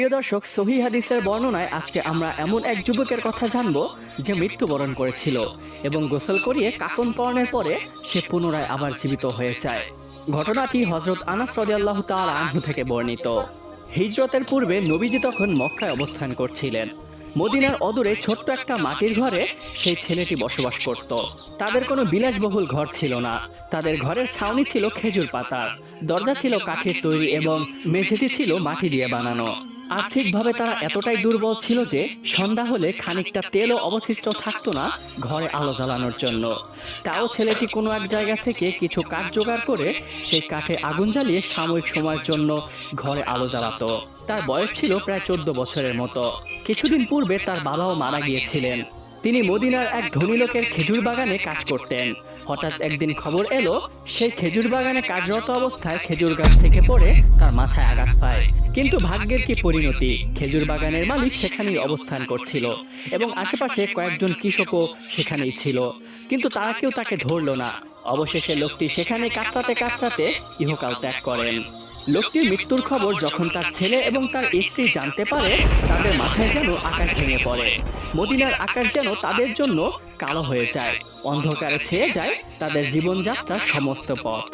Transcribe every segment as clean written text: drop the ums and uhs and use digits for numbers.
প্রিয় দর্শক, সহিহ হাদিসের বর্ণনায় আজকে আমরা এমন এক যুবকের কথা জানবো যে মৃত্যুবরণ করেছিল এবং গোসল করিয়ে কাফন পরনের পরে সে পুনরায় আবার জীবিত হয়ে যায়। ঘটনাটি হযরত আনাস রাদিয়াল্লাহু তাআলা আনহু থেকে বর্ণিত। হিজরতের পূর্বে নবীজি তখন মক্কায় অবস্থান করছিলেন। মদিনার অদূরে ছোট্ট একটা মাটির ঘরে সেই ছেলেটি বসবাস করত। তাদের কোনো বিলাসবহুল ঘর ছিল না। তাদের ঘরের ছাউনি ছিল খেজুর পাতার, দরজা ছিল কাঠের তৈরি এবং মেঝেটি ছিল মাটি দিয়ে বানানো। আর্থিকভাবে তারা এতটাই দুর্বল ছিল যে সন্ধ্যা হলে খানিকটা তেলও অবশিষ্ট থাকতো না ঘরে আলো জ্বালানোর জন্য। তাও ছেলেটি কোনো এক জায়গা থেকে কিছু কাঠ জোগাড় করে সেই কাঠে আগুন জ্বালিয়ে সাময়িক সময়ের জন্য ঘরে আলো জ্বালাতো। তার বয়স ছিল প্রায় 14 বছরের মতো। কিছুদিন পূর্বে তার বাবাও মারা গিয়েছিলেন। তিনি মদিনার এক ধনী লোকের খেজুর বাগানে কাজ করতেন। হঠাৎ একদিন খবর এলো সেই খেজুর বাগানে কাজরত অবস্থায় খেজুর গাছ থেকে পড়ে তার মাথায় আঘাত পায়। কিন্তু ভাগ্যের কি পরিণতি, খেজুর বাগানের মালিক সেখানেই অবস্থান করছিল এবং আশেপাশে কয়েকজন কৃষকও সেখানেই ছিল, কিন্তু তারা কেউ তাকে ধরল না। অবশেষে লোকটি সেখানে কাঁদতে কাঁদতে ইহকাল ত্যাগ করেন। লোকটির মৃত্যুর খবর যখন তার ছেলে এবং তার স্ত্রী জানতে পারে, তাদের মাথায় যেন আকাশ ভেঙে পড়ে। মদিনার আকাশ যেন তাদের জন্য কালো হয়ে যায়, অন্ধকারে ছেয়ে যায় তাদের জীবনযাত্রার সমস্ত পথ।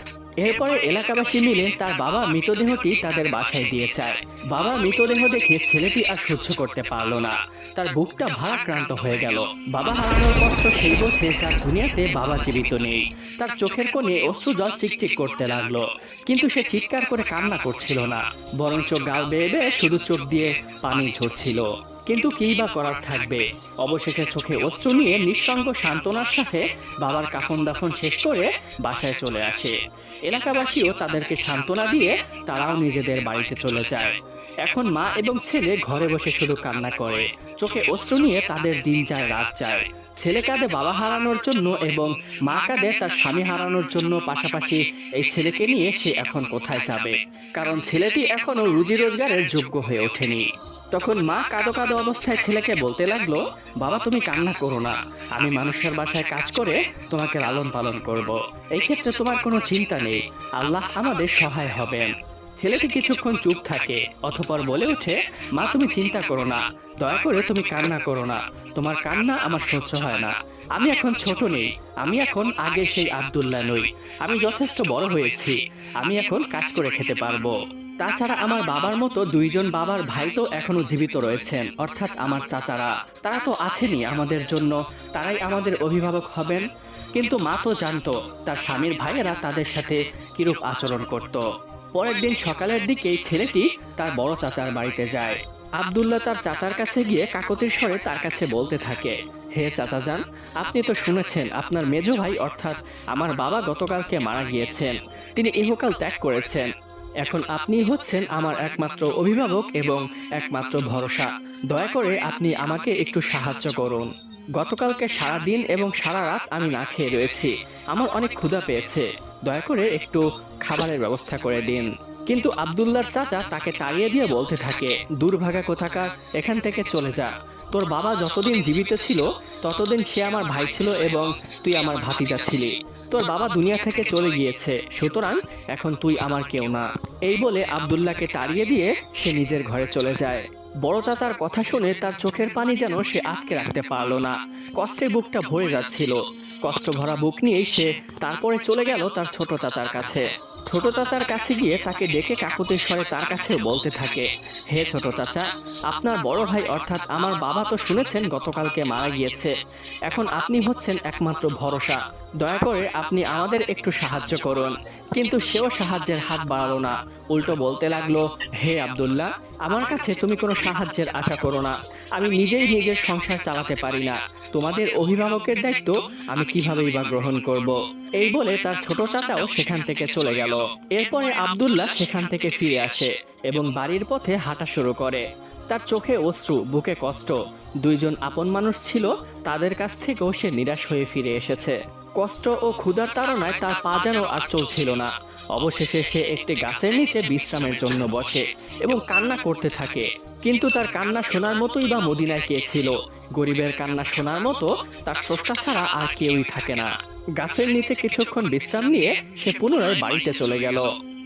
এরপরে এলাকাবাসী মিলে তার বাবা মৃতদেহটি তাদের বাসায় দিয়ে যায়। বাবা মৃতদেহ দেখে ছেলেটি আর সহ্য করতে পারলো না, তার বুকটা ভারাক্রান্ত হয়ে গেল। বাবা হারানোর কষ্ট সেই বোঝে যার দুনিয়াতে বাবা জীবিত নেই। তার চোখের কোণে অশ্রু জল চিকচিক করতে লাগলো, কিন্তু সে চিৎকার করে কান্না করছিল না, বরঞ্চ গাল বেয়ে বেয়ে শুধু চোখ দিয়ে পানি ঝরছিল। কিন্তু কি বা করার থাকবে। অবশেষে চোখে অশ্রু নিয়ে নিঃসঙ্গ সান্ত্বনার সাথে বাবার কাফন দাফন শেষ করে বাসায় চলে আসে। এলাকাবাসীও তাদেরকে সান্ত্বনা দিয়ে তারাও নিজেদের বাড়িতে চলে যায়। এখন মা এবং ছেলে ঘরে বসে শুধু কান্না করে, চোখে অশ্রু নিয়ে তাদের দিন যায় রাত যায়। ছেলে কাঁদে বাবা হারানোর জন্য এবং মা কাঁদে তার স্বামী হারানোর জন্য। পাশাপাশি এই ছেলেকে নিয়ে সে এখন কোথায় যাবে, কারণ ছেলেটি এখনো রুজি রোজগারের যোগ্য হয়ে ওঠেনি। তখন মা কাঁদো কাঁদো অবস্থায় ছেলেকে বলতে লাগলো, বাবা তুমি কান্না করো না, আমি মানুষের বাসায় কাজ করে তোমাকে লালন পালন করব। এই ক্ষেত্রে তোমার কোনো চিন্তা নেই, আল্লাহ আমাদের সহায় হবেন। ছেলেটি কিছুক্ষণ চুপ থাকে, অতঃপর বলে ওঠে, মা তুমি চিন্তা করো না, দয়া করে তুমি কান্না করো না, তোমার কান্না আমার সহ্য হয় না। আমি এখন ছোট নেই, আমি এখন আগে সেই আব্দুল্লাহ নই, আমি যথেষ্ট বড় হয়েছি, আমি এখন কাজ করে খেতে পারবো। তাছাড়া আমার বাবার মতো দুইজন বাবার ভাই তো এখনো জীবিত রয়েছেন, অর্থাৎ আমার চাচারা, তারা তো আছেনই আমাদের জন্য, তারাই আমাদের অভিভাবক হবেন। কিন্তু মা তো জানতো তার স্বামীর ভাইয়েরা তাদের সাথে কিরূপ আচরণ করত। পরের দিন সকালের দিকেই ছেলেটি তার বড় চাচার বাড়িতে যায়। আব্দুল্লাহ তার চাচার কাছে গিয়ে কাকতির স্বরে তার কাছে বলতে থাকে, হে চাচা যান, আপনি তো শুনেছেন আপনার মেজ ভাই অর্থাৎ আমার বাবা গতকালকে মারা গিয়েছেন, তিনি ইহকাল ত্যাগ করেছেন। এখন আপনি হচ্ছেন আমার একমাত্র অভিভাবক এবং একমাত্র ভরসা। দয়া করে আপনি আমাকে একটু সাহায্য করুন। গতকালকে সারা দিন এবং সারা রাত আমি না খেয়ে রয়েছি, আমার অনেক ক্ষুধা পেয়েছে, দয়া করে একটু খাবারের ব্যবস্থা করে দিন। কিন্তু আব্দুল্লাহর চাচা তাকে তাড়িয়ে দিয়ে বলতে থাকে, দুর্ভাগা কোথাকার, এখান থেকে চলে যা। তোর বাবা যতদিন জীবিত ছিল ততদিন সে আমার ভাই ছিল এবং তুই আমার ভাতিজা ছিলি। তোর বাবা দুনিয়া থেকে চলে গিয়েছে, সুতরাং এখন তুই আমার কেউ না। এই বলে আব্দুল্লাহকে তাড়িয়ে দিয়ে সে নিজের ঘরে চলে যায়। বড় চাচার কথা শুনে তার চোখের পানি যেন সে আটকে রাখতে পারলো না, কষ্টে বুকটা ভরে যাচ্ছিল। কষ্ট ভরা বুক নিয়েই সে তারপরে চলে গেল তার ছোট চাচার কাছে। ছোট চাচার কাছে গিয়ে তাকে ডেকে কাকুতির স্বরে তার কাছে বলতে থাকে, হে ছোট চাচা, আপনার বড় ভাই অর্থাৎ আমার বাবা তো শুনেছেন গতকালকে মারা গিয়েছে, এখন আপনি হচ্ছেন একমাত্র ভরসা, দয়া করে আপনি আমাদের একটু সাহায্য করুন। কিন্তু সেও সাহায্যের হাত বাড়ালো না, উল্টো বলতে লাগলো, হে আব্দুল্লাহ, আমার কাছে তুমি কোনো সাহায্যের আশা করো না, আমি নিজেই নিজের সংসার চালাতে পারি না, তোমাদের অভিভাবকের দায়িত্ব আমি কিভাবেই বা গ্রহণ করব। এই বলে তার ছোট চাচাও সেখান থেকে চলে গেল। এরপরে আব্দুল্লাহ সেখান থেকে ফিরে আসে এবং বাড়ির পথে হাঁটা শুরু করে। তার চোখে অশ্রু, বুকে কষ্ট। দুইজন আপন মানুষ ছিল, তাদের কাছ থেকেও সে নিরাশ হয়ে ফিরে এসেছে। কষ্ট ও ক্ষুধার তাড়নায় তার পা যেন আর চলছিল না। অবশেষে সে একটি গাছের নিচে বিশ্রামের জন্য বসে এবং কান্না করতে থাকে। কিন্তু তার কান্না শোনার মতোই বা মদিনায় কে ছিল? গরিবের কান্না শোনার মতো তার স্রষ্টা ছাড়া আর কেউই থাকে না। গাছের নিচে কিছুক্ষণ বিশ্রাম নিয়ে সে পুনরায় বাড়িতে চলে গেল।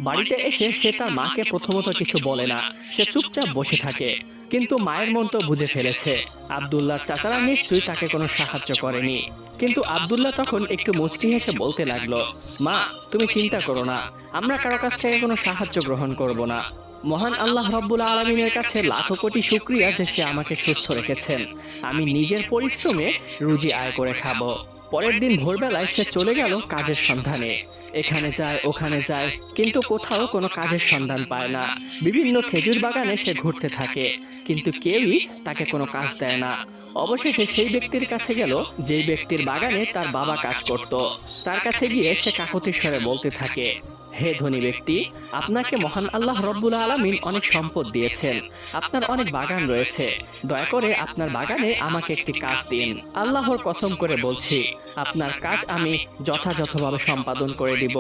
বাড়িতে এসে সে তার মাকে প্রথমত কিছু বলে না, সে চুপচাপ বসে থাকে। কিন্তু মায়ের মন তো বুঝে ফেলেছে আব্দুল্লাহর চাচারা নিশ্চয়ই তাকে কোনো সাহায্য করেনি। কিন্তু আব্দুল্লাহ তখন একটু মুচকি হেসে বলতে লাগলো, মা, তুমি চিন্তা করো না, আমরা কারো কাছ থেকে কোনো সাহায্য গ্রহণ করব না। মহান আল্লাহ রব্বুল আলামিনের কাছে লাখো কোটি শুকরিয়া যে সে আমাকে সুস্থ রেখেছেন। আমি নিজের পরিশ্রমে রুজি আয় করে খাবো। পরের দিন ভোরবেলায় সে চলে গেল কাজের সন্ধানে। এখানে যায় ওখানে যায়, কিন্তু কোথাও কোনো কাজের সন্ধান পায় না। বিভিন্ন খেজুর বাগানে সে ঘুরতে থাকে, কিন্তু কেউই তাকে কোনো কাজ দেয় না। অবশেষে সেই ব্যক্তির কাছে গেল যেই ব্যক্তির বাগানে তার বাবা কাজ করত। তার কাছে গিয়ে সে কাকতি স্বরে বলতে থাকে, হে ধনী ব্যক্তি, আপনাকে মহান আল্লাহ রব্বুল আলামিন অনেক সম্পদ দিয়েছেন, আপনার অনেক বাগান রয়েছে, দয়া করে আপনার বাগানে আমাকে একটি কাজ দিন। আল্লাহর কসম করে বলছি, আপনার কাজ আমি যথাযথভাবে সম্পাদন করে দিব।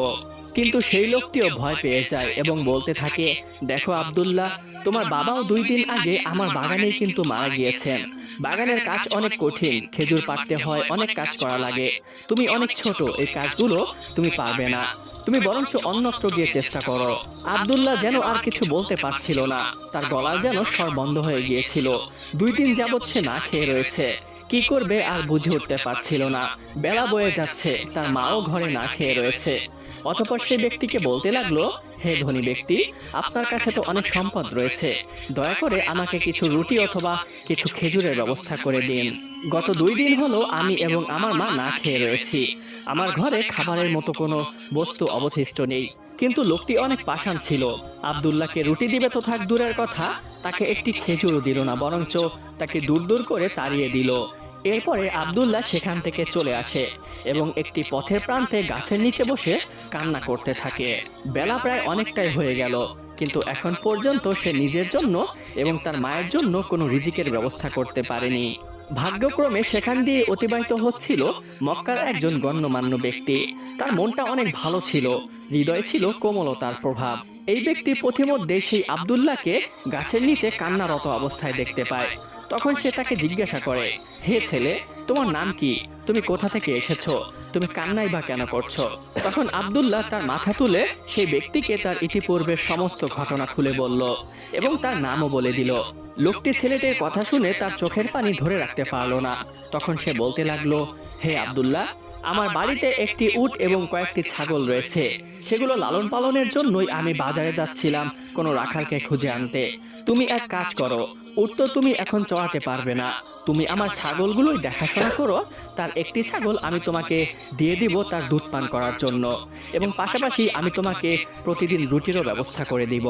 কিন্তু সেই লোকটিও ভয় পেয়ে যায় এবং বলতে থাকে, দেখো আব্দুল্লাহ, তোমার বাবাও 2 দিন আগে আমার বাগানেই কিন্তু মারা গিয়েছেন। বাগানের কাজ অনেক কঠিন, খেজুর পাড়তে হয়, অনেক কাজ করা লাগে। তুমি অনেক ছোট, এই কাজগুলো তুমি পারবে না, তুমি বরঞ্চ অন্যত্র গিয়ে চেষ্টা করো। আব্দুল্লাহ যেন আর কিছু বলতে পারছিল না, তার গলার যেন স্বর বন্ধ হয়ে গিয়েছিল। 2 দিন যাবৎ সে না খেয়ে রয়েছে, কি করবে আর বুঝে উঠতে পারছিল না। বেলা বয়ে যাচ্ছে, তার মাও ঘরে না খেয়ে রয়েছে। অতঃপর সেই ব্যক্তিকে বলতে লাগলো, হে ধনী ব্যক্তি, আপনার কাছে তো অনেক সম্পদ রয়েছে, দয়া করে আমাকে কিছু রুটি অথবা কিছু খেজুরের ব্যবস্থা করে দিন। গত 2 দিন হলো আমি এবং আমার মা না খেয়ে রয়েছি, আমার ঘরে খাবারের মতো কোনো বস্তু অবশিষ্ট নেই। কিন্তু লোকটি অনেক পাষাণ ছিল, আব্দুল্লাহকে রুটি দিবে তো থাক দূরের কথা, তাকে একটি খেজুরও দিল না, বরঞ্চ তাকে দূর দূর করে তাড়িয়ে দিল। এরপরে আব্দুল্লাহ সেখান থেকে চলে আসে এবং একটি পথের প্রান্তে গাছের নিচে বসে কান্না করতে থাকে। বেলা প্রায় অনেকটাই হয়ে গেল, কিন্তু এখন পর্যন্ত সে নিজের জন্য এবং তার মায়ের জন্য কোনো রিজিকের ব্যবস্থা করতে পারেনি। ভাগ্যক্রমে সেখান দিয়ে অতিবাহিত হচ্ছিল মক্কার একজন গণ্যমান্য ব্যক্তি। তার মনটা অনেক ভালো ছিল, হৃদয়ে ছিল কোমলতার প্রভাব। এই ব্যক্তি পথিমধ্যে সেই আব্দুল্লাহকে গাছের নিচে কান্নারত অবস্থায় দেখতে পায়। তখন সে তাকে জিজ্ঞাসা করে, হে ছেলে, তোমার নাম কি? তুমি কোথা থেকে এসেছো? তুমি কান্নাই বা কেন করছো? তখন আব্দুল্লাহ তার মাথা তুলে সেই ব্যক্তিকে তার ইতিপূর্বের সমস্ত ঘটনা খুলে বলল এবং তার নামও বলে দিল। লোকটি ছেলেটির কথা শুনে তার চোখের পানি ধরে রাখতে পারল না। তখন সে বলতে লাগলো, হে আব্দুল্লাহ, আমার বাড়িতে একটি উট এবং কয়েকটি ছাগল রয়েছে, সেগুলো লালন পালনের জন্যই আমি বাজারে যাচ্ছিলাম কোনো রাখালকে খুঁজে আনতে। তুমি এক কাজ করো, উট তো তুমি এখন চড়াতে পারবে না, তুমি আমার ছাগলগুলোই দেখাশোনা করো। তার একটি ছাগল আমি তোমাকে দিয়ে দিব তার দুধ পান করার জন্য, এবং পাশাপাশি আমি তোমাকে প্রতিদিন রুটিরও ব্যবস্থা করে দিব।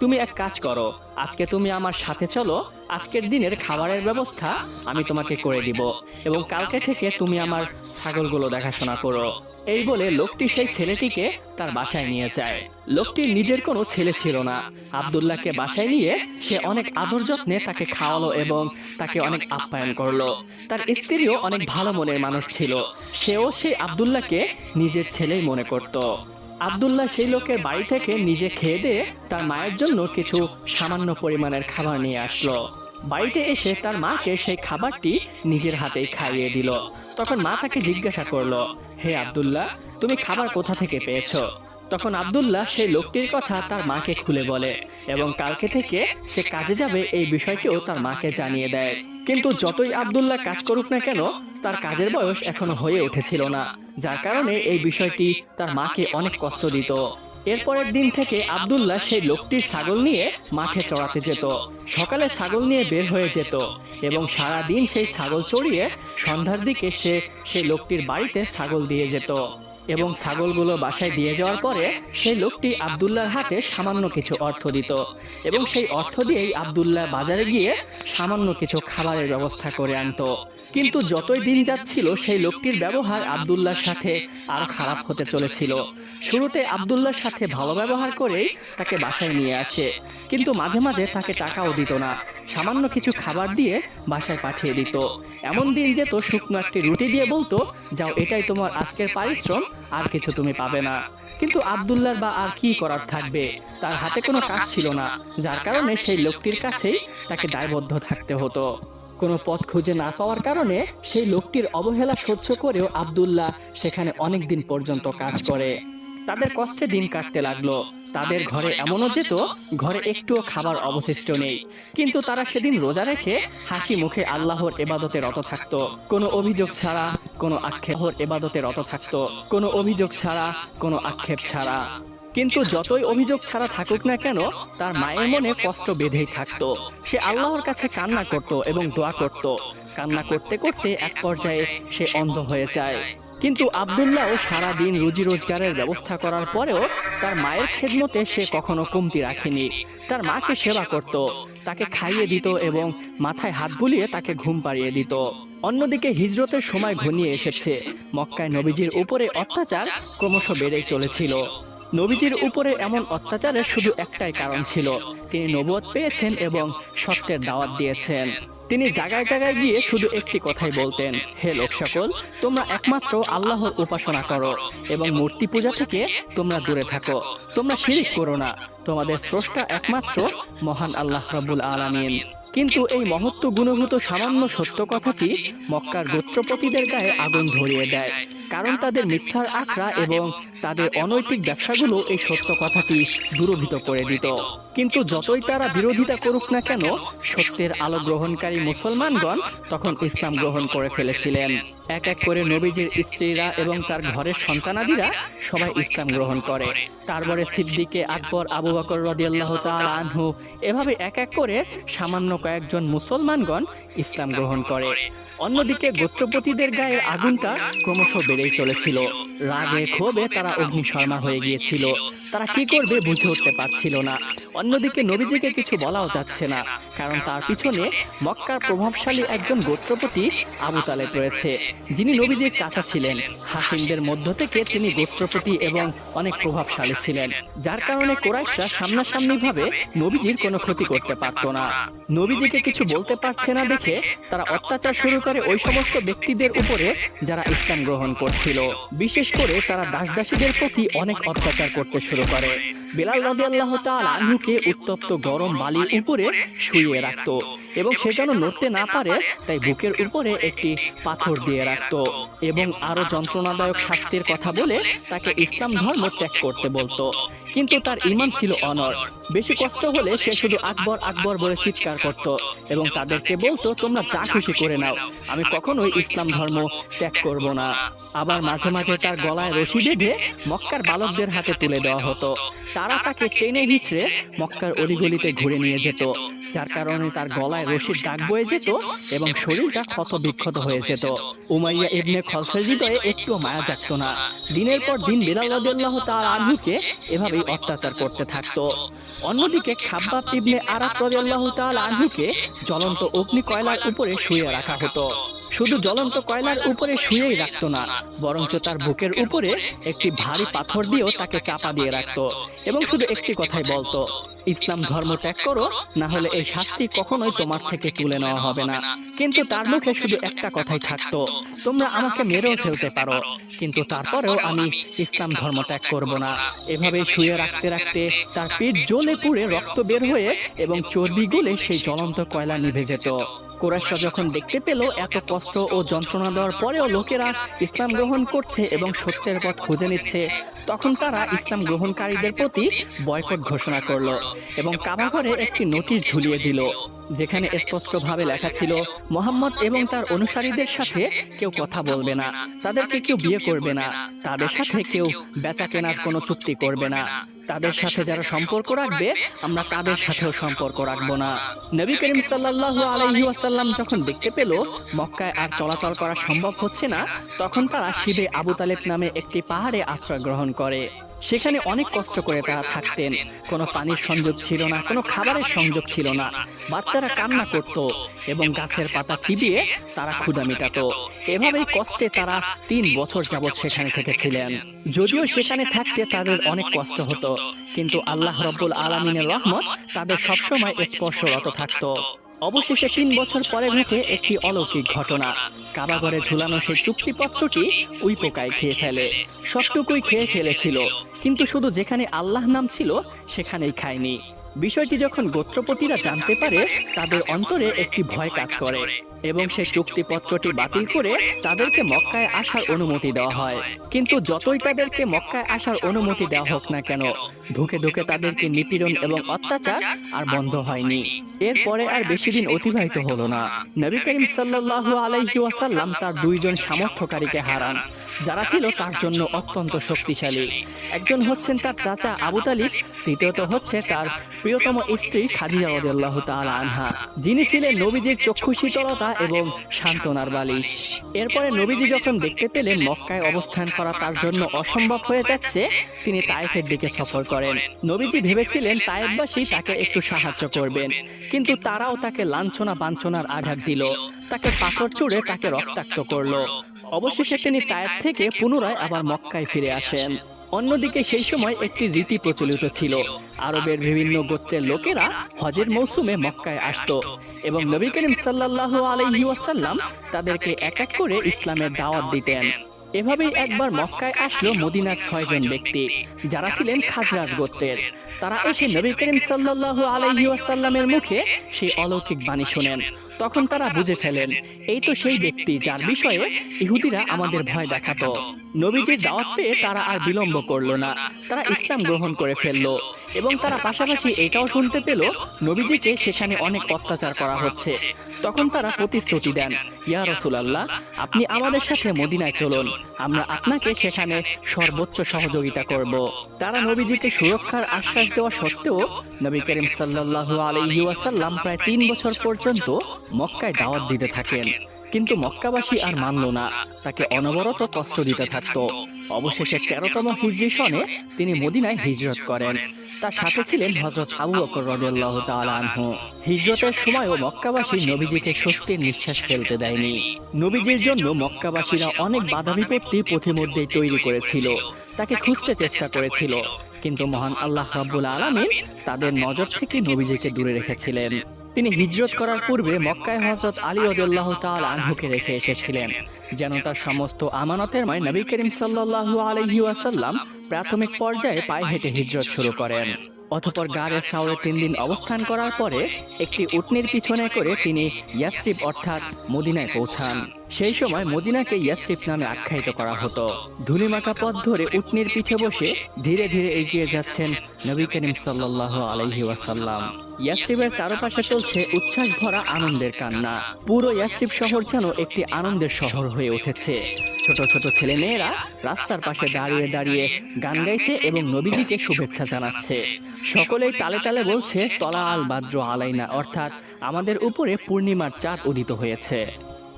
তুমি এক কাজ করো, আজকে তুমি আমার সাথে চলো, আজকের দিনের খাবারের ব্যবস্থা আমি তোমাকে করে দিব, এবং কালকে থেকে তুমি আমার ছাগলগুলো দেখাশোনা করো। এই বলে লোকটি সেই ছেলেটিকে তার বাসায় নিয়ে যায়। লোকটির নিজের কোনো ছেলে ছিল না। আব্দুল্লাহকে বাসায় নিয়ে সে অনেক আদর যত্নে তাকে খাওয়ালো এবং তাকে অনেক আপ্যায়ন করলো। তার স্ত্রীও অনেক ভালো মনের মানুষ ছিল, সেও সেই আব্দুল্লাহকে নিজের ছেলেই মনে করত। আব্দুল্লাহ সেই লোকের বাড়ি থেকে নিজে খেয়ে দিয়ে তার মায়ের জন্য কিছু সামান্য পরিমাণের খাবার নিয়ে আসলো। বাড়িতে এসে তার মাকে সেই খাবারটি নিজের হাতেই খাইয়ে দিল। তখন মা তাকে জিজ্ঞাসা করলো, হে আব্দুল্লাহ, তুমি খাবার কোথা থেকে পেয়েছো? তখন আব্দুল্লাহ সেই লোকটির কথা তার মাকে খুলে বলে এবং কালকে থেকে সে কাজে যাবে এই বিষয়টিও তার মাকে জানিয়ে দেয়। কিন্তু যতই আব্দুল্লাহ কাজ করুক না কেন, তার কাজের বয়স এখনো হয়ে উঠেছিল না, যার কারণে এই বিষয়টি তার মাকে অনেক কষ্ট দিত। এরপরের দিন থেকে আব্দুল্লাহ সেই লোকটির ছাগল নিয়ে মাঠে চড়াতে যেত। সকালে ছাগল নিয়ে বের হয়ে যেত এবং সারা দিন সেই ছাগল চড়িয়ে সন্ধ্যার দিকে সে সেই লোকটির বাড়িতে ছাগল দিয়ে যেত। এবং ছাগলগুলো বাসায় দিয়ে যাওয়ার পরে সেই লোকটি আব্দুল্লাহর হাতে সামান্য কিছু অর্থ দিত, এবং সেই অর্থ দিয়েই আব্দুল্লাহ বাজারে গিয়ে সামান্য কিছু খাবারের ব্যবস্থা করে আনতো। কিন্তু যতই দিন যাচ্ছিল সেই লোকটির ব্যবহার আব্দুল্লাহর সাথে আরো খারাপ হতে চলেছিল। শুরুতে আব্দুল্লাহর সাথে ভালো ব্যবহার করেই তাকে বাসায় নিয়ে আসে, কিন্তু মাঝে মাঝে তাকে টাকাও দিত না, সামান্য কিছু খাবার দিয়ে বাসায় পাঠিয়ে দিত। এমন দিন যেত শুকনো একটি রুটি দিয়ে বলতো, যাও, এটাই তোমার আজকের পারিশ্রম, আর কিছু তুমি পাবে না। কিন্তু আব্দুল্লাহর বা আর কি করার থাকবে, তার হাতে কোনো কাজ ছিল না, যার কারণে সেই লোকটির কাছেই তাকে দায়বদ্ধ থাকতে হতো। কোনো পথ খুঁজে না পাওয়ার কারণে সেই লোকটির অবহেলা সহ্য করেও আব্দুল্লাহ সেখানে অনেক দিন পর্যন্ত কাজ করে। তাদের কষ্টে দিন কাটতে লাগলো। তাদের ঘরে এমনও যেত ঘরে একটুও খাবার অবশিষ্ট নেই, কিন্তু তারা সেদিন রোজা রেখে হাসি মুখে আল্লাহর ইবাদতে রত থাকতো, কোনো অভিযোগ ছাড়া, কোনো আক্ষেপের ইবাদতে রত থাকতো, কোনো অভিযোগ ছাড়া, কোনো আক্ষেপ ছাড়া। কিন্তু যতই অভিযোগ ছাড়া থাকুক না কেন, তার মায়ের মনে কষ্ট বেঁধেই থাকতো। সে আল্লাহর কাছে কান্না করত এবং দোয়া করত। কান্না করতে করতে এক পর্যায়ে সে অন্ধ হয়ে যায়। কিন্তু আব্দুল্লাহ সারা দিন রুজি রোজগারের ব্যবস্থা করার পরেও তার মায়ের খেদমতে সে কখনো কমতি রাখেনি। তার মাকে সেবা করত, তাকে খাইয়ে দিত এবং মাথায় হাত বুলিয়ে তাকে ঘুম পাড়িয়ে দিত। অন্যদিকে হিজরতের সময় ঘনিয়ে এসেছে। মক্কায় নবীজির উপরে অত্যাচার ক্রমশ বেড়েই চলেছিল। নবীজির উপরে এমন অত্যাচারের শুধু একটাই কারণ ছিল, তিনি নবুয়ত পেয়েছেন এবং সত্যের দাওয়াত দিয়েছেন। তিনি জায়গায় জায়গায় গিয়ে শুধু একটি কথাই বলতেন, হে লোক সকল, তোমরা একমাত্র আল্লাহর উপাসনা করো এবং মূর্তি পূজা থেকে তোমরা দূরে থাকো। তোমরা শিরিক করো না, তোমাদের স্রষ্টা একমাত্র মহান আল্লাহ রাব্বুল আলামিন। কিন্তু এই মহত্ব গুণভূত সামান্য সত্য কথাটি মক্কার গোত্রপতিদের গায়ে আগুন ধরিয়ে দেয়, কারণ তাদের মিথ্যার আখড়া এবং তাদের অনৈতিক ব্যবসাগুলো এই সত্য কথাটি দূরভূত করে দিত। কিন্তু যতই তারা বিরোধিতা করুক না কেন, সত্যের আলো গ্রহণকারী মুসলমানগণ তখন ইসলাম গ্রহণ করে ফেলেছিলেন। এক এক করে নবীজির স্ত্রীরা এবং তার ঘরের সন্তানাদিরা সবাই ইসলাম গ্রহণ করে। তারপরে সিদ্দিকে আকবর, আবু বকর রাদিয়াল্লাহু তাআলা আনহু, এভাবে এক এক করে সামান্য কয়েকজন মুসলমানগণ ইসলাম গ্রহণ করে। অন্যদিকে গোত্রপতিদের গায়ে আগুনটা ক্রমশ বেড়েই চলেছিল। রাগে ক্ষোভে তারা অগ্নিশর্মা হয়ে গিয়েছিল। তারা কি করবে বুঝে উঠতে পারছিল না। অন্যদিকে নবীজিকে কিছু বলাও যাচ্ছে না, কারণ তার পিছনে মক্কার প্রভাবশালী একজন গোত্রপতি আবু তালেব রয়েছে, যিনি নবীজির চাচা ছিলেন। হাসিমদের মধ্য থেকে তিনি গোত্রপতি এবং অনেক প্রভাবশালী ছিলেন, যার কারণে কুরাইশরা সামনাসামনি ভাবে নবীজির কোনো ক্ষতি করতে পারত না। নবীজিকে কিছু বলতে পারছে না দেখে তারা অত্যাচার শুরু করে ওই সমস্ত ব্যক্তিদের উপরে যারা ইসলাম গ্রহণ করছিল। বিশেষ করে তারা দাসদাসীদের প্রতি অনেক অত্যাচার করতে শুরু করে। বেলাল রাদিয়াল্লাহু তাআলা আনহুকে উত্তপ্ত গরম বালির উপরে শুইয়ে রাখত এবং সে যেন নড়তে না পারে তাই বুকের উপরে একটি পাথর দিয়ে রাখত এবং আরো যন্ত্রণাদায়ক শাস্তির কথা বলে তাকে ইসলাম ধর্ম ত্যাগ করতে বলতো। কিন্তু তার ঈমান ছিল অনড়। বেশি কষ্ট হলে সে শুধু আকবর আকবর বলে চিৎকার করত এবং তাদেরকে বলতো, তোমরা যা খুশি করে নাও, আমি কখনোই ইসলাম ধর্ম ত্যাগ করব না। আবার মাঝে মাঝে তার গলায় রশি বেঁধে মক্কার বালকদের হাতে তুলে দেওয়া হতো। তারা তাকে টেনে হিঁচড়ে মক্কার অলিগলিতে ঘুরে নিয়ে যেত, যার কারণে তার গলায় রশির দাগ বয়ে যেত এবং শরীরটা ক্ষত বিক্ষত হয়ে যেত। উমাইয়া ইবনে খলফের হৃদয়ে একটুও মায়া জাগত না। দিনের পর দিন বেলাল রাদিয়াল্লাহু তাআলা আনহুকে এভাবেই অত্যাচার করতে থাকতো। অন্যদিকে খাব্বাব ইবনে আরাত রাদিয়াল্লাহু তাআলা আনহুকে জ্বলন্ত অগ্নি কয়লার উপরে শুয়ে রাখা হতো। শুধু জ্বলন্ত কয়লার উপরে শুয়েই রাখতো না, বরঞ্চ তার বুকের উপরে একটি ভারী পাথর দিয়েও তাকে চাপা দিয়ে রাখতো এবং শুধু একটি কথাই বলতো, ইসলাম ধর্ম ত্যাগ করো, না হলে এই শাস্তি কখনোই তোমার থেকে তুলে নেওয়া হবে না। কিন্তু তার মুখে শুধু একটা কথাই থাকতো, তোমরা আমাকে মেরেও ফেলতে পারো, কিন্তু তারপরেও আমি ইসলাম ধর্ম ত্যাগ করব না। এভাবে শুয়ে রাখতে রাখতে তার পিঠ জ্বলে পুড়ে রক্ত বের হয়ে এবং চর্বি গলে সেই জ্বলন্ত কয়লা নিভে যেত। কুরাইশরা যখন দেখতে পেল এত কষ্ট ও যন্ত্রণা দেওয়ার পরেও লোকেরা ইসলাম গ্রহণ করছে এবং সত্যের পথ খুঁজে নিচ্ছে, তখন তারা ইসলাম গ্রহণকারীদের প্রতি বয়কট ঘোষণা করলো এবং কাবা ঘরে একটি নোটিশ ঝুলিয়ে দিল, যেখানে স্পষ্টভাবে লেখা ছিল, মুহাম্মদ এবং তার অনুসারীদের সাথে কেউ কথা বলবে না, তাদেরকে কেউ বিয়ে করবে না, তাদের সাথে কেউ বেচা কেনার কোনো চুক্তি করবে না, তাদের সাথে যারা সম্পর্ক রাখবে আমরা তাদের সাথেও সম্পর্ক রাখবো না। নবী করিম সাল্লাল্লাহু আলাইহি ওয়াসাল্লাম যখন দেখতে পেল মক্কায় আর চলাচল করা সম্ভব হচ্ছে না, তখন তারা শিবে আবু তালেব নামে একটি পাহাড়ে আশ্রয় গ্রহণ করে। সেখানে অনেক কষ্ট করে তারা থাকতেন। কোনো পানির সংযোগ ছিল না, কোনো খাবারের সংযোগ ছিল না। বাচ্চারা কান্না করত এবং গাছের পাতা চিবিয়ে তারা ক্ষুধা মেটাতো। এভাবেই কষ্টে তারা 3 বছর যাবৎ সেখানে থেকেছিলেন। যদিও সেখানে থাকতে তাদের অনেক কষ্ট হতো, কিন্তু আল্লাহ রাব্বুল আলামিনের রহমত তাদের সবসময় স্পর্শরত থাকতো। অবশেষে 3 বছর পরে ঘটে একটি অলৌকিক ঘটনা। কাবাঘরে ঝুলানো সেই চুক্তিপত্রটি উই পোকায় খেয়ে ফেলে। সবটুকুই খেয়ে ফেলেছিল, কিন্তু শুধু যেখানে আল্লাহ নাম ছিল সেখানেই খায়নি। বিষয়টি যখন গোত্রপতিরা জানতে পারে, তাদের অন্তরে একটি ভয় কাজ করে এবং সেই চুক্তিপত্রটি বাতিল করে তাদেরকে মক্কায় আসার অনুমতি দেওয়া হয়। কিন্তু যতই তাদেরকে মক্কায় আসার অনুমতি দেওয়া হোক না কেন, ধুকে ধুকে তাদেরকে নিপীড়ন এবং অত্যাচার আর বন্ধ হয়নি। এরপরে আর বেশি দিন অতিবাহিত হলো না, নবী করিম সাল্লাল্লাহু আলাইহি ওয়াসাল্লাম তার দুইজন সামর্থ্যকারীকে হারান, যারা ছিল তার জন্য অত্যন্ত শক্তিশালী। একজন হচ্ছেন তার চাচা আবু তালিব, তৃতীয়ত হচ্ছে তার প্রিয়তম স্ত্রী খাদিজা রাদিয়াল্লাহু তাআলা আনহা, যিনি ছিলেন নবীজির চক্ষু শীতলতা এবং সান্ত্বনার বালিশ। এরপরে নবীজি যখন দেখতে পেলেন মক্কায় অবস্থান করা তার জন্য অসম্ভব হয়ে যাচ্ছে, তিনি তায়েফের দিকে সফর করেন। নবীজি ভেবেছিলেন তায়েফবাসী তাকে একটু সাহায্য করবেন, কিন্তু তারাও তাকে লাঞ্ছনা বাঞ্ছনার আঘাত দিল, তাকে পাথর ছুঁড়ে তাকে রক্তাক্ত করলো। অবশেষে তিনি তায়েফ থেকে পুনরায় আবার মক্কায় ফিরে আসেন। অন্যদিকে সেই সময় একটি রীতি প্রচলিত ছিল, আরবের বিভিন্ন গোত্রের লোকেরা হজের মৌসুমে মক্কায় আসতো এবং নবী করিম সাল্লাল্লাহু আলাইহি ওয়াসাল্লাম তাদেরকে এক এক করে ইসলামের দাওয়াত দিতেন। এভাবেই একবার মক্কায় আসলো মদিনার 6 জন ব্যক্তি, যারা ছিলেন খাজরাজ গোত্রের। তারা এসে নবী করিম সাল্লাল্লাহু আলাইহি ওয়াসাল্লামের মুখে সেই অলৌকিক বাণী শুনেন। তখন তারা বুঝে ফেলেন, এই তো সেই ব্যক্তি যার বিষয়ে ইহুদিরা আমাদের ভয় দেখাতো। নবীজির দাওয়াত পেয়ে তারা আর বিলম্ব করলো না, তারা ইসলাম গ্রহণ করে ফেললো এবং তারা পাশাপাশি এটাও শুনতে পেল নবীজিকে সেখানে অনেক অত্যাচার করা হচ্ছে। তখন তারা প্রতিশ্রুতি দেন, ইয়া রাসূলুল্লাহ, আপনি আমাদের সাথে মদিনায় চলুন, আমরা আপনাকে সেখানে সর্বোচ্চ সহযোগিতা করব। তারা নবীজিকে সুরক্ষার আশ্বাস দেওয়া সত্ত্বেও নবী করিম সাল্লাল্লাহু আলাইহি ওয়াসাল্লাম প্রায় 3 বছর পর্যন্ত মক্কায় দাওয়াত দিতে থাকেন, কিন্তু মক্কাবাসী আর মানল না, তাকে অনবরত কষ্ট দিতে থাকতো। অবশেষে 13তম হিজরি সনে তিনি মদিনায় হিজরত করেন। তার সাথে ছিলেন হযরত আবু বকর রাদিয়াল্লাহু তাআলা আনহু। হিজরতের সময়ও মক্কাবাসী নবীজিকে স্বস্তির নিঃশ্বাস ফেলতে দেয়নি। নবীজির জন্য মক্কাবাসীরা অনেক বাধা বিপত্তি পথিমধ্যেই তৈরি করেছিল, তাকে খুঁজতে চেষ্টা করেছিল, কিন্তু মহান আল্লাহ রাব্বুল আলামিন তাদের নজর থেকে নবীজিকে দূরে রেখেছিলেন। তিনি হিজরত করার পূর্বে মক্কায় হযরত আলী রাদিয়াল্লাহু তাআলা আনহুকে রেখে এসেছিলেন, যেন তার সমস্ত আমানতের মায় নবী করিম সাল্লাল্লাহু আলাইহি ওয়াসাল্লাম প্রাথমিক পর্যায়ে পায়ে হেঁটে হিজরত শুরু করেন। অতঃপর গারে সাওরে 3 দিন অবস্থান করার পরে একটি উটনির পিছনে করে তিনি ইয়াসরিব অর্থাৎ মদিনায় পৌঁছান। সেই সময় মদিনাকে ইয়াসরিব নামে আখ্যায়িত করা হতো। ধুলিমাখা পথ ধরে উটনির পিঠে বসে ধীরে ধীরে এগিয়ে যাচ্ছেন নবী করিম সাল্লাল্লাহু আলাইহি ওয়াসাল্লাম। ইয়াসরিবের চারপাশে চলছে উচ্ছ্বাস ভরা আনন্দের কান্না। পুরো ইয়াসরিব শহর যেন একটি আনন্দের শহর হয়ে উঠেছে। ছোট ছোট ছেলে মেয়েরা রাস্তার পাশে দাঁড়িয়ে দাঁড়িয়ে গান গাইছে এবং নবীজিকে শুভেচ্ছা জানাচ্ছে। সকলেই তালে তালে বলছে, তলা আল বাদ্র আলাইনা, অর্থাৎ আমাদের উপরে পূর্ণিমার চাঁদ উদিত হয়েছে।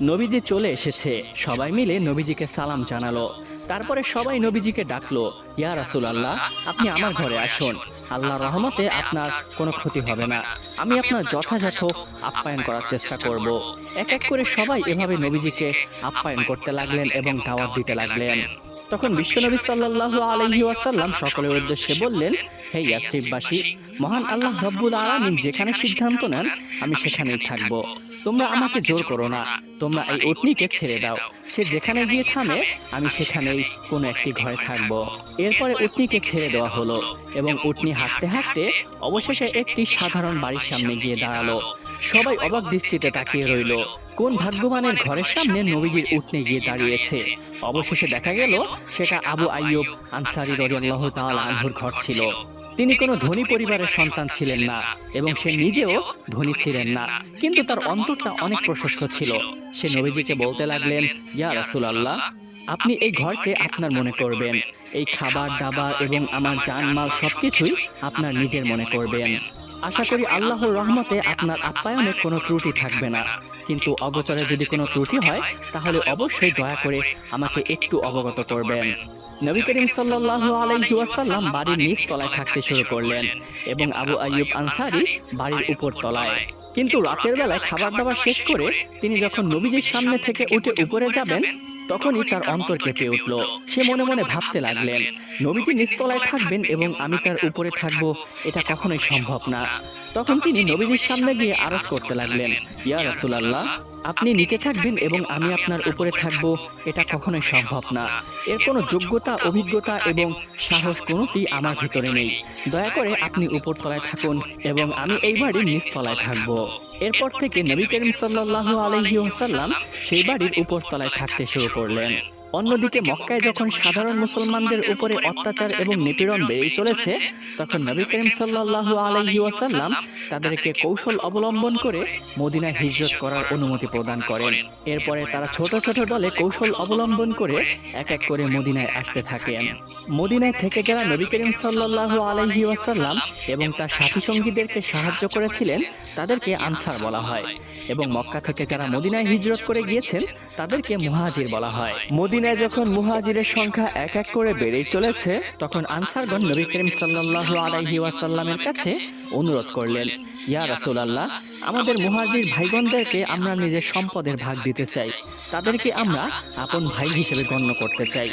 নবীজি চলে এসেছে। সবাই মিলে নবীজিকে সালাম জানালো। তারপরে সবাই নবীজিকে ডাকলো, ইয়া রাসূলুল্লাহ, আপনি আমার ঘরে আসুন, আল্লাহর রহমতে আপনার কোনো ক্ষতি হবে না, আমি আপনার যথাযথ আপ্যায়ন করার চেষ্টা করব। এক এক করে সবাই এভাবে নবীজিকে আপ্যায়ন করতে লাগলেন এবং দাওয়াত দিতে লাগলেন। তখন বিশ্বনবী সাল্লাল্লাহু আলাইহি ওয়াসাল্লাম সকলের উদ্দেশ্যে বললেন, হে ইয়াসরিববাসী, মহান আল্লাহ রাব্বুল আলামিন যেখানে সিদ্ধান্ত নেন আমি সেখানেই থাকব। তোমরা আমাকে জোর করো না, তোমরা এই উটনিকে ছেড়ে দাও, সে যেখানে গিয়ে থামে আমি সেখানেই কোনো একটি ঘরে থাকব। এরপরে উটনিকে ছেড়ে দেওয়া হলো এবং উটনি হাঁটতে হাঁটতে অবশেষে একটি সাধারণ বাড়ির সামনে গিয়ে দাঁড়ালো। সবাই অবাক দৃষ্টিতে তাকিয়ে রইল, কোন ভাগ্যবানের ঘরের সামনে নবীজির উটনি গিয়ে দাঁড়িয়েছে। অবশেষে দেখা গেল সেটা আবু আইয়ুব আনসারী রাদিয়াল্লাহু তাআলা আনহুর ঘর ছিল। তিনি কোনো ধনী পরিবারের সন্তান ছিলেন না এবং সে নিজেও ধনী ছিলেন না, কিন্তু তার অন্তরটা অনেক প্রশস্ত ছিল। সে নবীজিকে বলতে লাগলেন, ইয়া রাসূলুল্লাহ, আপনি এই ঘরকে আপনার মনে করবেন, এই খাবার দাবার এবং আমার জানমাল সবকিছুই আপনার নিজের মনে করবেন। আশা করি আল্লাহর রহমতে আপনার আপ্যায়নে কোনো ত্রুটি থাকবে না, কিন্তু অগোচরে যদি কোনো ত্রুটি হয় তাহলে অবশ্যই দয়া করে আমাকে একটু অবগত করবেন। নবী করিম সাল্লাল্লাহু আলাইহি ওয়াসাল্লাম বাড়ির নিচ তলায় থাকতে শুরু করলেন এবং আবু আইয়ুব আনসারী বাড়ির উপর তলায়। কিন্তু রাতের বেলায় খাবার দাবার শেষ করে তিনি যখন নবীজির সামনে থেকে উঠে উপরে যাবেন, তখনই তার অন্তর কেঁপে উঠল। সে মনে মনে ভাবতে লাগলেন, নবীজি নিচতলায় থাকবেন এবং আমি তার উপরে থাকব, এটা কখনোই সম্ভব না। তখন তিনি নবীজির সামনে গিয়ে আরজ করতে লাগলেন, ইয়া রাসূলুল্লাহ, আপনি নিচে থাকবেন এবং আমি আপনার উপরে থাকব, এটা কখনোই সম্ভব না। এর কোনো যোগ্যতা, অভিজ্ঞতা এবং সাহস কোনোটি আমার ভিতরে নেই। দয়া করে আপনি উপরতলায় থাকুন এবং আমি এই বাড়ির নিচতলায় থাকব। এরপর থেকে নবী করিম সাল্লাল্লাহু আলাইহি ওয়াসাল্লাম সেই বাড়ির উপরতলায় থাকতে শুরু করলেন। অন্যদিকে মক্কায় যখন সাধারণ মুসলমানদের উপরে অত্যাচার এবং নিপীড়ন বেড়েই চলেছে, তখন নবী করিম সাল্লাল্লাহু আলাইহি ওয়াসাল্লাম তাদেরকে কৌশল অবলম্বন করে মদিনায় হিজরত করার অনুমতি প্রদান করেন। এরপরে তারা ছোট ছোট দলে কৌশল অবলম্বন করে এক এক করে মদিনায় আসতে থাকেন। মদিনায় থেকে যারা নবী করিম সাল্লাল্লাহু আলাইহি ওয়াসাল্লাম এবং তার সাথী সঙ্গীদেরকে সাহায্য করেছিলেন তাদেরকে আনসার বলা হয়, এবং মক্কা থেকে যারা মদিনায় হিজরত করে গিয়েছেন তাদেরকে মুহাজির বলা হয়। মদিনায় যখন মুহাজিরের সংখ্যা এক এক করে বেড়েই চলেছে, তখন আনসারগণ নবী করিম সাল্লাল্লাহু আলাইহি ওয়াসাল্লামের কাছে অনুরোধ করলেন, ইয়া রাসূলুল্লাহ, আমাদের মুহাজির ভাইগণদেরকে আমরা নিজের সম্পদের ভাগ দিতে চাই, তাদেরকে আমরা আপন ভাই হিসেবে গণ্য করতে চাই।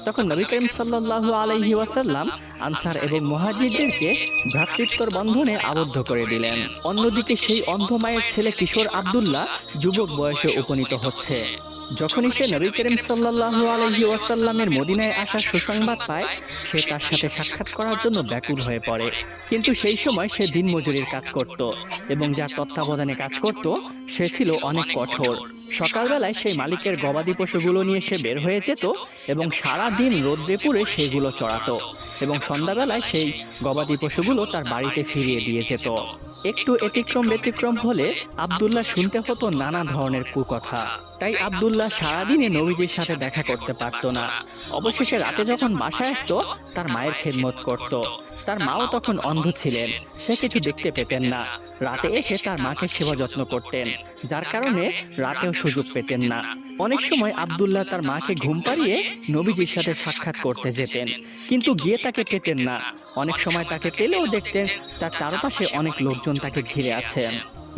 তখন নবী করিম সাল্লাল্লাহু আলাইহি ওয়াসাল্লাম আনসার এবং মুহাজিরদেরকে ভ্রাতৃত্বর বন্ধনে আবদ্ধ করে দিলেন। অন্যদিকে সেই অন্ধ মায়ের ছেলে কিশোর আব্দুল্লাহ যুবক বয়সে উপনীত হচ্ছে। যখনই সে নবী করিম সাল্লাল্লাহু আলাইহি ওয়াসাল্লামের মদিনায় আসার সুসংবাদ পায়, সে তার সাথে সাক্ষাৎ করার জন্য ব্যাকুল হয়ে পড়ে। কিন্তু সেই সময় সে দিনমজুরির কাজ করত এবং যার তত্ত্বাবধানে কাজ করত সে ছিল অনেক কঠোর। সকালবেলায় সেই মালিকের গবাদি পশুগুলো নিয়ে সে বের হয়ে যেত এবং সারা দিন রোদ্রে পুড়ে সেগুলো চড়াতো, এবং সন্ধ্যাবেলায় সেই গবাদি পশুগুলো তার বাড়িতে ফিরিয়ে দিয়ে যেত। একটু ব্যতিক্রম হলে আব্দুল্লাহ শুনতে হতো নানা ধরনের কুকথা। তাই আব্দুল্লাহ সারাদিনে নবীজির সাথে দেখা করতে পারত না। অবশেষে রাতে যখন বাসায় আসতো, তার মায়ের খেদমত করত। তার মাও তখন অন্ধ ছিলেন, সে কিছু দেখতে পেতেন না। রাতে এসে তার মাকে সেবা যত্ন করতেন, যার কারণে রাতেও সুযোগ পেতেন না। অনেক সময় আব্দুল্লাহ তার মাকে ঘুম পাড়িয়ে নবীজির সাথে সাক্ষাৎ করতে যেতেন, কিন্তু গিয়ে তাকে পেতেন না। অনেক সময় তাকে পেলেও দেখতেন তার চারপাশে অনেক লোকজন তাকে ঘিরে আছেন।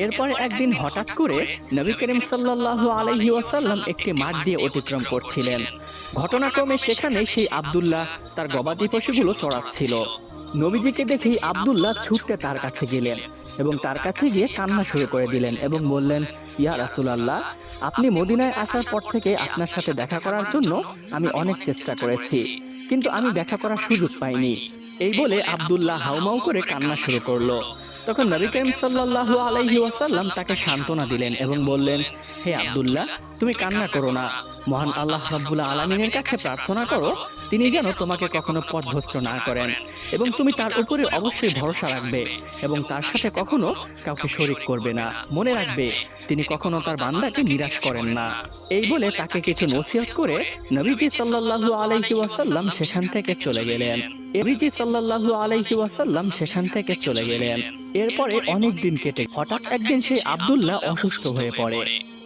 এরপরে একদিন হঠাৎ করে নবী করিম সাল্লাল্লাহু আলাইহি ওয়াসাল্লাম একটি মাঠ দিয়ে অতিক্রম করছিলেন। ঘটনাক্রমে সেখানে সেই আব্দুল্লাহ তার গবাদি পশুগুলো চড়াচ্ছিল। নবীজিকে দেখেই আব্দুল্লাহ ছুটতে তার কাছে গেলেন এবং তার কাছে গিয়ে কান্না শুরু করে দিলেন এবং বললেন, ইয়া রাসূলুল্লাহ, আপনি মদিনায় আসার পর থেকে আপনার সাথে দেখা করার জন্য আমি অনেক চেষ্টা করেছি, কিন্তু আমি দেখা করার সুযোগ পাইনি। এই বলে আব্দুল্লাহ হাউমাউ করে কান্না শুরু করলো। তখন নবী করিম সাল্লাল্লাহু আলাইহি ওয়াসাল্লাম তাকে সান্ত্বনা দিলেন এবং বললেন, হে আব্দুল্লাহ, তুমি কান্না করো না। মহান আল্লাহ রাব্বুল আলামিনের কাছে প্রার্থনা করো তিনি যেন তোমাকে কখনো পথভ্রষ্ট না করেন, এবং তুমি তার উপরে অবশ্যই ভরসা রাখবে এবং তার সাথে কখনো কাউকে শরীক করবে না। মনে রাখবে, তিনি কখনো তার বান্দাকে নিরাশ করেন না। এই বলে তাকে কিছু নসিহত করে নবীজি সাল্লাল্লাহু আলাইহি ওয়াসাল্লাম সেখান থেকে চলে গেলেন। এরপরে অনেক দিন কেটে হঠাৎ একদিন সেই আব্দুল্লাহ অসুস্থ হয়ে পড়ে।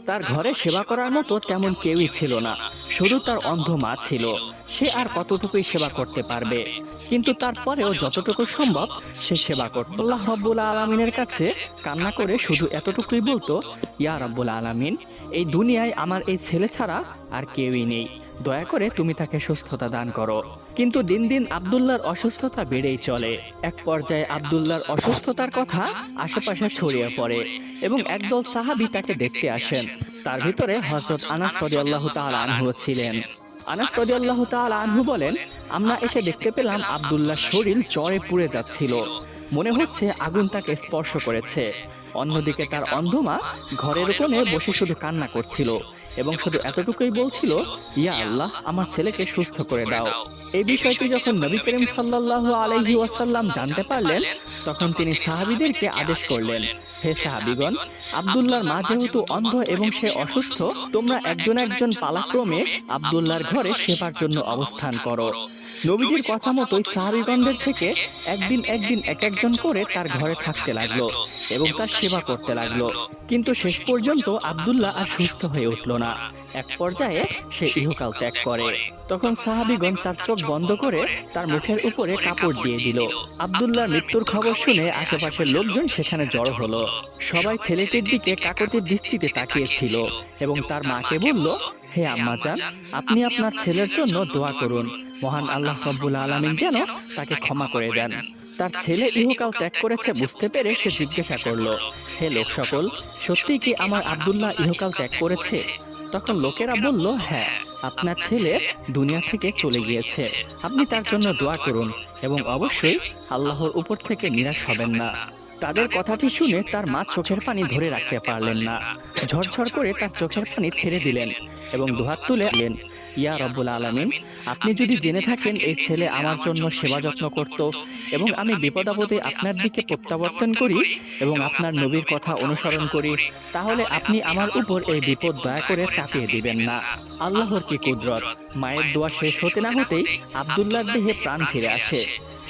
তার ঘরে সেবা করার মতো তেমন কেউই ছিল না, শুধু তার অন্ধ মা ছিল। সে আর কতটুকুই সেবা করতে পারবে, কিন্তু তারপরেও যতটুকু সম্ভব সে সেবা করত। আল্লাহ রাব্বুল আলামিনের কাছে কান্না করে শুধু এতটুকুই বলতো, ইয়া রাব্বুল আলামিন, এই দুনিয়ায় আমার এই ছেলে ছাড়া আর কেউই নেই, দয়া করে তুমি তাকে সুস্থতা দান করো। কিন্তু দিন দিন আব্দুল্লাহর অসুস্থতা বেড়েই চলে। এক পর্যায়ে আব্দুল্লাহর অসুস্থতার কথা আশেপাশে ছড়িয়ে পড়ে এবং একদল সাহাবী তাকে দেখতে আসেন। তার ভিতরে হযরত আনাস রাদিয়াল্লাহু তাআলা আনহু ছিলেন। আনাস রাদিয়াল্লাহু তাআলা আনহু বলেন, আমরা এসে দেখতে পেলাম আব্দুল্লাহর শরীর জ্বরে পুড়ে যাচ্ছিল, মনে হচ্ছে আগুন তাকে স্পর্শ করেছে। অন্যদিকে তার অন্ধ মা ঘরের কোণে বসে শুধু কান্না করছিল এবং শুধু এতটুকুই বলছিল, ইয়া আল্লাহ, আমার ছেলেকে সুস্থ করে দাও। এই বিষয়টি যখন নবী করিম সাল্লাল্লাহু আলাইহি ওয়াসাল্লাম জানতে পারলেন, তখন তিনি সাহাবীদেরকে আদেশ করলেন, হে সাহাবীগণ, আব্দুল্লাহর মা যেহেতু অন্ধ এবং সে অসুস্থ, তোমরা একজন একজন পালাক্রমে আব্দুল্লাহর ঘরে সেবার জন্য অবস্থান করো। নবীজির কথা মতোই সাহাবীগণদের থেকে একদিন এক একজন করে তার ঘরে থাকতে লাগলো এবং তার সেবা করতে লাগলো। কিন্তু শেষ পর্যন্ত আব্দুল্লাহ আর সুস্থ হয়ে উঠল না। এক পর্যায়ে সে ইহকাল ত্যাগ করে। তখন সাহাবীগণ তার চোখ বন্ধ করে তার মুখের উপরে কাপড় দিয়ে দিল। আব্দুল্লাহর মৃত্যুর খবর শুনে আশেপাশের লোকজন সেখানে জড়ো হলো। সবাই ছেলেটির দিকে কাকতির দৃষ্টিতে তাকিয়েছিল এবং তার মাকে বলল, হে হে আম্মাজান, আপনি আপনার ছেলের জন্য দোয়া করুন, মহান আল্লাহ রব্বুল আলামিন যেন তাকে ক্ষমা করে দেন। তার ছেলে ইহকাল ত্যাগ করেছে বুঝতে পেরে সে জিজ্ঞাসা করলো, হে লোক সকল, সত্যি কি আমার আব্দুল্লাহ ইহকাল ত্যাগ করেছে? তখন লোকেরা বলল, হ্যাঁ, আপনার ছেলে দুনিয়া থেকে চলে গিয়েছে। আপনি তার জন্য দোয়া করুন এবং অবশ্যই আল্লাহর উপর থেকে নিরাশ হবেন না। তাদের কথাটি শুনে তার মা চোখের পানি ধরে রাখতে পারলেন না। ঝরঝর করে তার চোখের পানি ছেড়ে দিলেন এবং দুহাত তুলে দিলেন, ইয়া রব্বুল আলামিন, আপনি যদি জেনে থাকেন এই ছেলে আমার জন্য সেবা যত্ন করত এবং আমি বিপদাপদে আপনার দিকে প্রত্যাবর্তন করি এবং আপনার নবীর কথা অনুসরণ করি, তাহলে আপনি আমার উপর এই বিপদ দয়া করে চাপিয়ে দিবেন না। আল্লাহর কি কুদরত! মায়ের দোয়া শেষ হতে না হতেই আব্দুল্লাহর দেহে প্রাণ ফিরে আসে।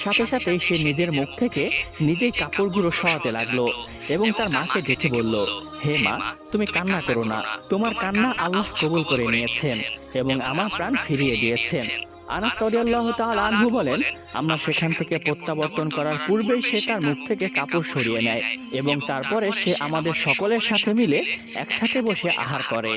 সাথে সাথেই সে নিজের মুখ থেকে নিজেই কাপড়গুলো সরাতে লাগলো এবং তার মাকে ডেকে বলল, হে মা, তুমি কান্না করো না, তোমার কান্না আল্লাহ কবুল করে নিয়েছেন এবং আমার প্রাণ ফিরিয়ে দিয়েছেন। আনাস রাদিয়াল্লাহু তাআলা আনহু বলেন, আমরা সেখান থেকে প্রত্যাবর্তন করার পূর্বেই সে তার মুখ থেকে কাপড় সরিয়ে নেয় এবং তারপরে সে আমাদের সকলের সাথে মিলে একসাথে বসে আহার করে।